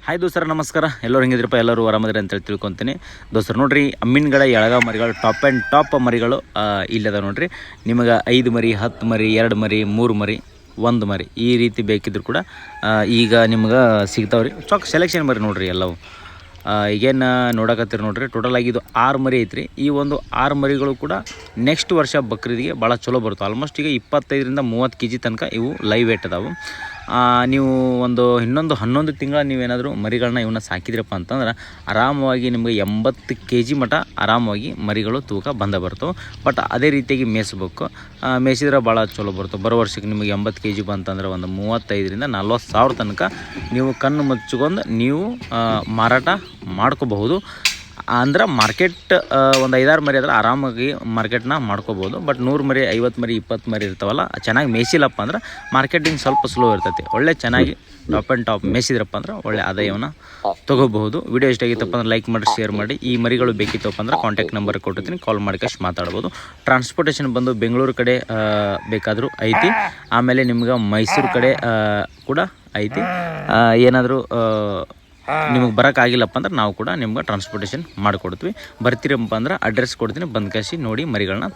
Hi ದೋಸ್ತರ ನಮಸ್ಕಾರ. ಎಲ್ಲರೂ ಹೆಂಗಿದ್ರಪ್ಪ? ಎಲ್ಲರೂ ಆರಾಮದ್ರಿ ಅಂತೇಳಿ ತಿಳ್ಕೊತೀನಿ. ದೋಸ್ತರು ನೋಡ್ರಿ, ಅಮ್ಮಿನಗಡ ಎಳಗ ಮರಿಗಳು ಟಾಪ್ ಆ್ಯಂಡ್ ಟಾಪ್ ಮರಿಗಳು ಇಲ್ಲದ ನೋಡ್ರಿ. ನಿಮಗೆ 5 ಮರಿ, 10 ಮರಿ, 2 ಮರಿ, 3 ಮರಿ, 1 ಮರಿ ಈ ರೀತಿ ಬೇಕಿದ್ರು ಕೂಡ ಈಗ ನಿಮ್ಗೆ ಸಿಗ್ತಾವ್ರಿ. ಸೆಲೆಕ್ಷನ್ ಮರಿ ನೋಡ್ರಿ ಎಲ್ಲವು. ಈಗೇನು ನೋಡಕತ್ತೀರಿ ನೋಡ್ರಿ, ಟೋಟಲ್ ಆಗಿ ಇದು 6 ಮರಿ ಐತ್ರಿ. ಈ ಒಂದು 6 ಮರಿಗಳು ಕೂಡ ನೆಕ್ಸ್ಟ್ ವರ್ಷ ಬಕ್ರೀದಿಗೆ ಭಾಳ ಚಲೋ ಬರುತ್ತೆ. ಆಲ್ಮೋಸ್ಟ್ ಈಗ 25ರಿಂದ 30 kg ತನಕ ಇವು ಲೈವ್ ವೇಟ್ ಅದಾವು. ನೀವು ಇನ್ನೊಂದು 11 ತಿಂಗಳ ನೀವೇನಾದರೂ ಮರಿಗಳನ್ನ ಇವನ್ನ ಸಾಕಿದ್ರಪ್ಪ ಅಂತಂದ್ರೆ ಆರಾಮವಾಗಿ ನಿಮಗೆ 80 kg ಮಟ್ಟ ಆರಾಮವಾಗಿ ಮರಿಗಳು ತೂಕ ಬರ್ತವೆ. ಬಟ್ ಅದೇ ರೀತಿಯಾಗಿ ಮೇಯಿಸ್ಬೇಕು. ಮೇಯಿಸಿದ್ರೆ ಭಾಳ ಚಲೋ ಬರ್ತವೆ. ಬರೋ ವರ್ಷಕ್ಕೆ ನಿಮಗೆ 80 kg ಬಂತಂದ್ರೆ ಒಂದು 35ರಿಂದ 40 ಸಾವಿರ ತನಕ ನೀವು ಕಣ್ಣು ಮುಚ್ಕೊಂಡು ನೀವು ಮಾರಾಟ ಮಾಡ್ಕೋಬಹುದು. ಅಂದ್ರೆ ಮಾರ್ಕೆಟ್ ಒಂದು 5-6 ಮರಿ ಆದ್ರೆ ಆರಾಮಾಗಿ ಮಾರ್ಕೆಟ್ನ ಮಾಡ್ಕೋಬೋದು. ಬಟ್ 100 ಮರಿ, 50 ಮರಿ, 20 ಮರಿ ಇರ್ತಾವಲ್ಲ, ಚೆನ್ನಾಗಿ ಮೇಯಿಸಿಲ್ಲಪ್ಪ ಅಂದ್ರೆ ಮಾರ್ಕೆಟಿಂಗ್ ಸ್ವಲ್ಪ ಸ್ಲೋ ಇರ್ತೈತಿ. ಒಳ್ಳೆ ಚೆನ್ನಾಗಿ ಟಾಪ್ ಆ್ಯಂಡ್ ಟಾಪ್ ಮೇಯಿಸಿದ್ರಪ್ಪ ಅಂದ್ರೆ ಒಳ್ಳೆ ಆದಾಯವನ್ನು ತೊಗೋಬಹುದು. ವಿಡಿಯೋ ಇಷ್ಟ ಆಗಿತ್ತಪ್ಪ ಅಂದ್ರೆ ಲೈಕ್ ಮಾಡಿ, ಶೇರ್ ಮಾಡಿ. ಈ ಮರಿಗಳು ಬೇಕಿತ್ತಪ್ಪ ಅಂದ್ರೆ ಕಾಂಟ್ಯಾಕ್ಟ್ ನಂಬರ್ ಕೊಟ್ಟಿರ್ತೀನಿ, ಕಾಲ್ ಮಾಡ್ಕಷ್ಟು ಮಾತಾಡ್ಬೋದು. ಟ್ರಾನ್ಸ್ಪೋರ್ಟೇಷನ್ ಬಂದು ಬೆಂಗಳೂರು ಕಡೆ ಬೇಕಾದರೂ ಐತಿ. ಆಮೇಲೆ ನಿಮ್ಗೆ ಮೈಸೂರು ಕಡೆ ಕೂಡ ಐತಿ. ಏನಾದರೂ ನಿಮಗೆ ಬರೋಕ್ಕಾಗಿಲ್ಲಪ್ಪ ಅಂದ್ರೆ ನಾವು ಕೂಡ ನಿಮ್ಗೆ ಟ್ರಾನ್ಸ್ಪೋರ್ಟೇಷನ್ ಮಾಡಿಕೊಡ್ತೀವಿ. ಬರ್ತೀರಪ್ಪ ಅಂದ್ರೆ ಅಡ್ರೆಸ್ ಕೊಡ್ತೀನಿ, ಬಂದು ಕಳಿಸಿ ನೋಡಿ ಮರಿಗಳನ್ನ